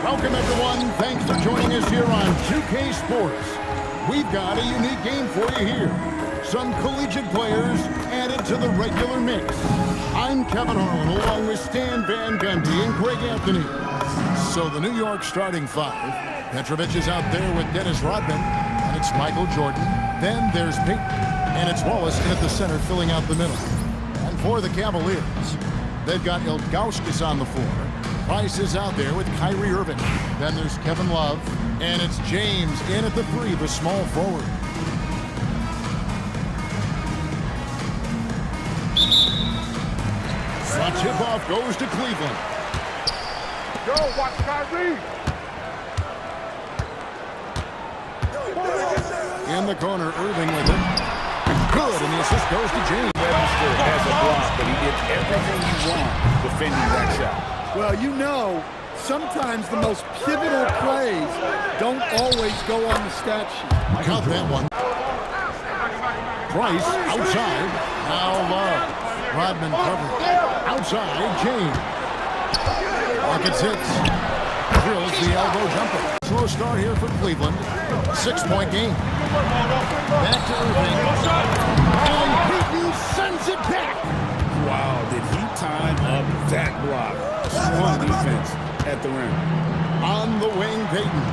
Welcome, everyone. Thanks for joining us here on 2K Sports. We've got a unique game for you here. Some collegiate players added to the regular mix. I'm Kevin Harlan, along with Stan Van Gundy and Greg Anthony. So the New York starting five. Petrovic is out there with Dennis Rodman, and it's Michael Jordan. Then there's Peyton, and it's Wallace in at the center, filling out the middle. And for the Cavaliers, they've got Ilgauskas on the floor. Price is out there with Kyrie Irving. Then there's Kevin Love, and it's James in at the three, the small forward. The tip-off goes to Cleveland. Go, watch Kyrie. In the corner, Irving with it. Good, and the assist goes to James. Webster has a block, but he did everything he wanted defending that shot. Well, you know, sometimes the most pivotal plays don't always go on the stat sheet. Got that one. Price outside. Now Love. Rodman covered. Outside, James. Rockets hits. Drills the elbow jumper. Slow start here for Cleveland. 6-point game. Back to Irving. And Peyton sends it back. Wow, did he time up that block? Strong defense at the rim. On the wing, Peyton.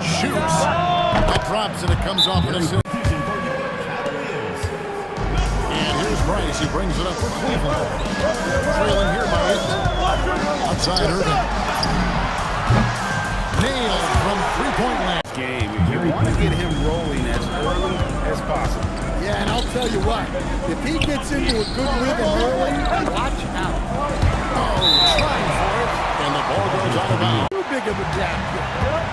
Shoots. That drops and it comes off an assist. And here's Price. He brings it up for Cleveland. Trailing here by 8. Outside Irving. Nailed from three-point land. Game. You want to get him rolling as early as possible. Yeah, and I'll tell you what, if he gets into a good rhythm early, watch out. Oh, trying for it. And the ball goes out of bounds. Too big of a gap.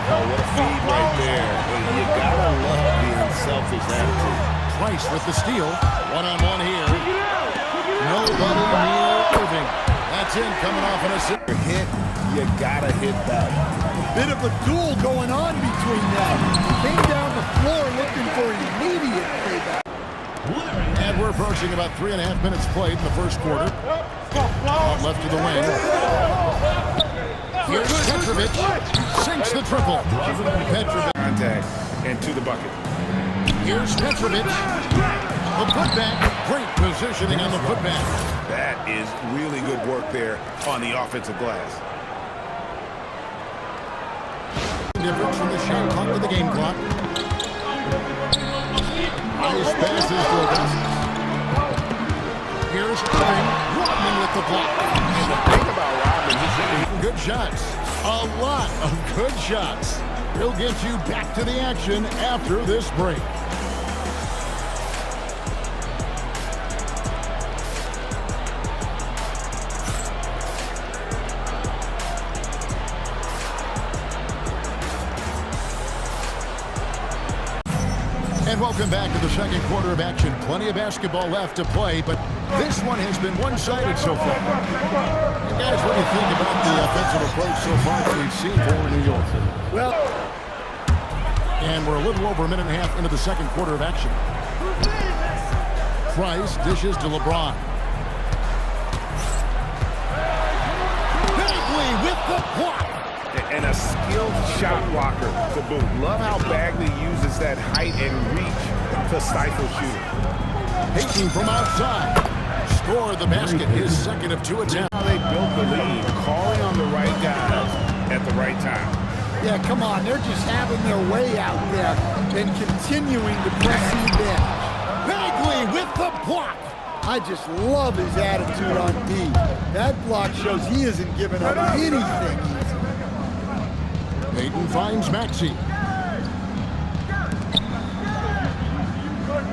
Oh, what a feed right there. And you gotta love the unselfish attitude. Price with the steal. One-on-one here. Nobody near Irving. That's in, coming off an assist. Hit, you gotta hit back. Bit of a duel going on between them. Came down the floor looking for immediate payback. And we're approaching about 3.5 minutes played in the first quarter. Out left to the wing. Here's Petrovic. Sinks the triple. Petrovic. Contact and to the bucket. Here's Petrovic. The putback. Great positioning on the putback. That is really good work there on the offensive glass. Difference from the shot clock to the game clock. Nice passes to Augustus. Here's Irving. Rodman with the block. And the thing about Rodman, he's hitting good shots. A lot of good shots. We'll get you back to the action after this break. And welcome back to the second quarter of action. Plenty of basketball left to play, but this one has been one-sided so far. And guys, what do you think about the offensive approach so far that we've seen for New York? Well, and we're a little over a minute and a half into the second quarter of action. Price dishes to Lebron. Bagley with the block. and a skilled shot blocker to boot. Love how Bagley uses that height and reach to stifle shooting. Peyton from outside. Scored the basket, his second of 2 attempts. How they built the lead, calling on the right guys at the right time. Yeah, come on, they're just having their way out there and continuing to press the bench. Bagley with the block. I just love his attitude on D. That block shows he isn't giving up anything easy. Peyton finds Maxey.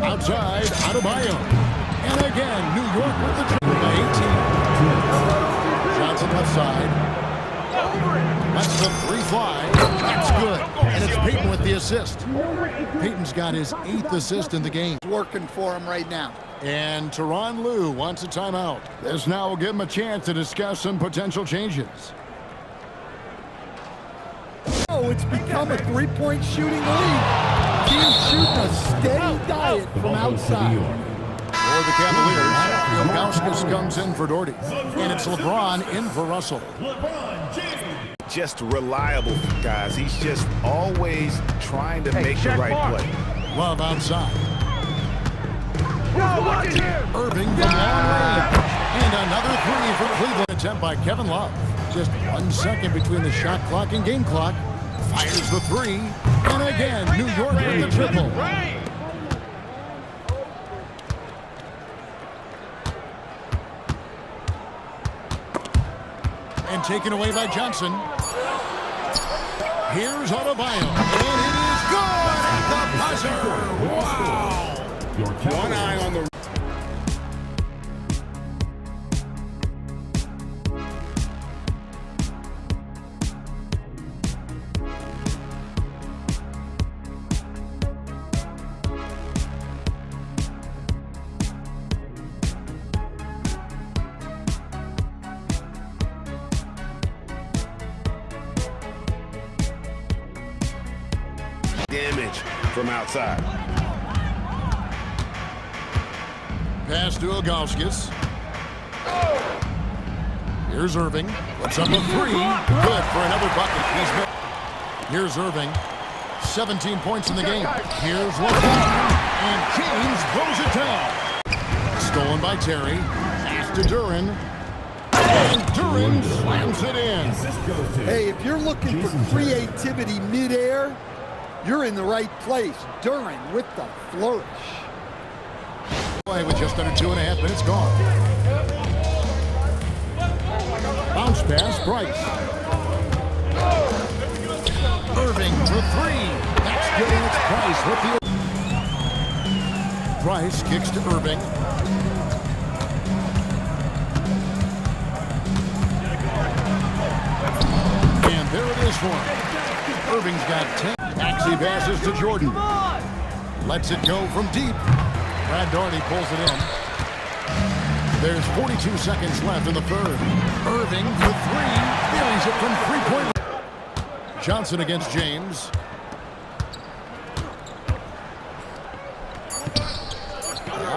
Outside, Adebayo. And again, New York with the triple by 18. Johnson left side. Lets the three fly. That's good. And it's Peyton with the assist. Peyton's got his 8th assist in the game. It's working for him right now. And Tyronn Lue wants a timeout. This now will give him a chance to discuss some potential changes. Oh, it's become a three-point shooting lead. Teams shooting a steady diet from outside. For the Cavaliers, Ilgauskas comes in for Doherty. And it's LeBron in for Russell. just reliable, guys. He's just always trying to make the right play. Love outside. Watch it here. Irving from long range. And another three for Cleveland. Attempt by Kevin Love. Just 1 second between the shot clock and game clock. Fires the three. And again, New York with the triple. And taken away by Johnson. Here's Adebayo. And it is good at the buzzer. Wow. One eye on the... damage from outside. Pass to Ilgauskas. Here's Irving. Puts up a three. Good for another bucket. Here's Irving. 17 points in the game. Here's Lebron. And James throws it down. Stolen by Terry. Pass to Duran. And Duran slams it in. Hey, if you're looking for creativity midair, you're in the right place. Duran with the flourish. With just under 2.5 minutes gone. Bounce pass, Bryce. Irving for three. That's getting its price with the... Bryce kicks to Irving. And there it is for him. Irving's got 10. Maxey passes to Jordan. Lets it go from deep. Brad Daugherty pulls it in. There's 42 seconds left in the third. Irving for three. Buries it from three-point. Johnson against James.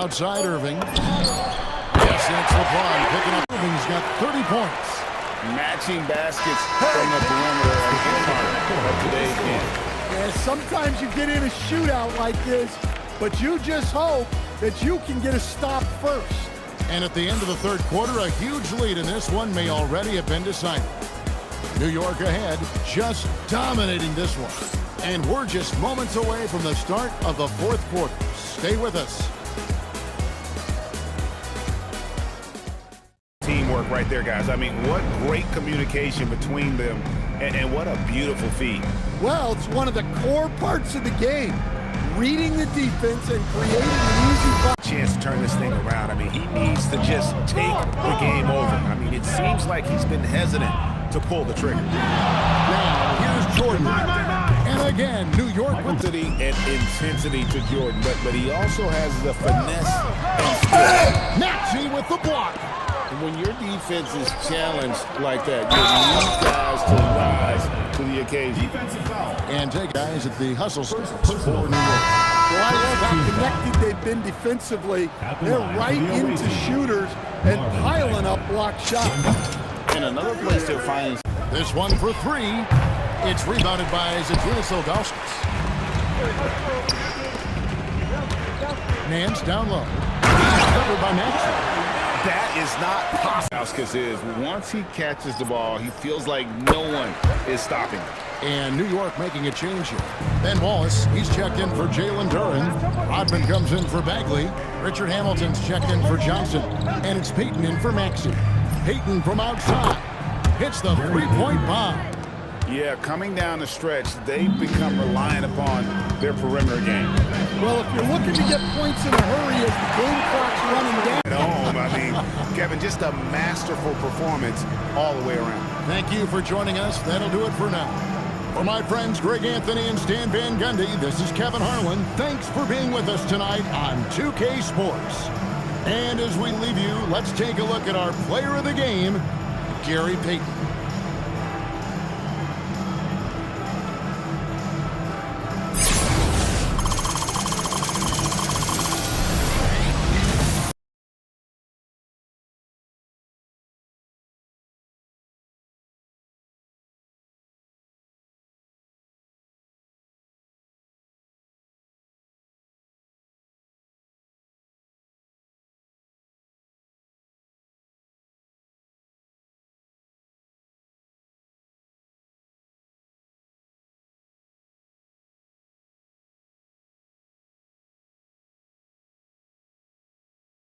Outside Irving. Yes, that's LeBron picking up. Irving's got 30 points. Matching baskets from the perimeter of today's game. Yeah, sometimes you get in a shootout like this, but you just hope that you can get a stop first. And at the end of the third quarter, a huge lead in this one may already have been decided. New York ahead, just dominating this one. And we're just moments away from the start of the fourth quarter. Stay with us. Teamwork right there, guys. I mean, what great communication between them, and what a beautiful feed. Well, it's one of the core parts of the game. Reading the defense and creating an easy chance to turn this thing around. I mean, he needs to just take the game over. I mean, it seems like he's been hesitant to pull the trigger. Now, here's Jordan. And again, New York with intensity and intensity to Jordan, but he also has the finesse and skill. Maxey with the block. When your defense is challenged like that, you need guys to rise to the occasion. And take guys at the hustle for New York. Well, I love how connected they've been defensively. They're right into shooters and piling up block shots. And another place they're finding. This one for three. It's rebounded by Ilgauskas. Nance down low. Covered by Maxey. That is not possible. Ilgauskas is. Once he catches the ball, he feels like no one is stopping him. And New York making a change here. Ben Wallace, he's checked in for Jalen Duran. Rodman comes in for Bagley. Richard Hamilton's checked in for Johnson. And it's Payton in for Maxey. Payton from outside hits the three-point bomb. Yeah, coming down the stretch, they've become reliant upon their perimeter game. Well, if you're looking to get points in a hurry as the game clock's running down. At home, I mean, Kevin, just a masterful performance all the way around. Thank you for joining us. That'll do it for now. For my friends Greg Anthony and Stan Van Gundy, this is Kevin Harlan. Thanks for being with us tonight on 2K Sports. And as we leave you, let's take a look at our player of the game, Gary Payton.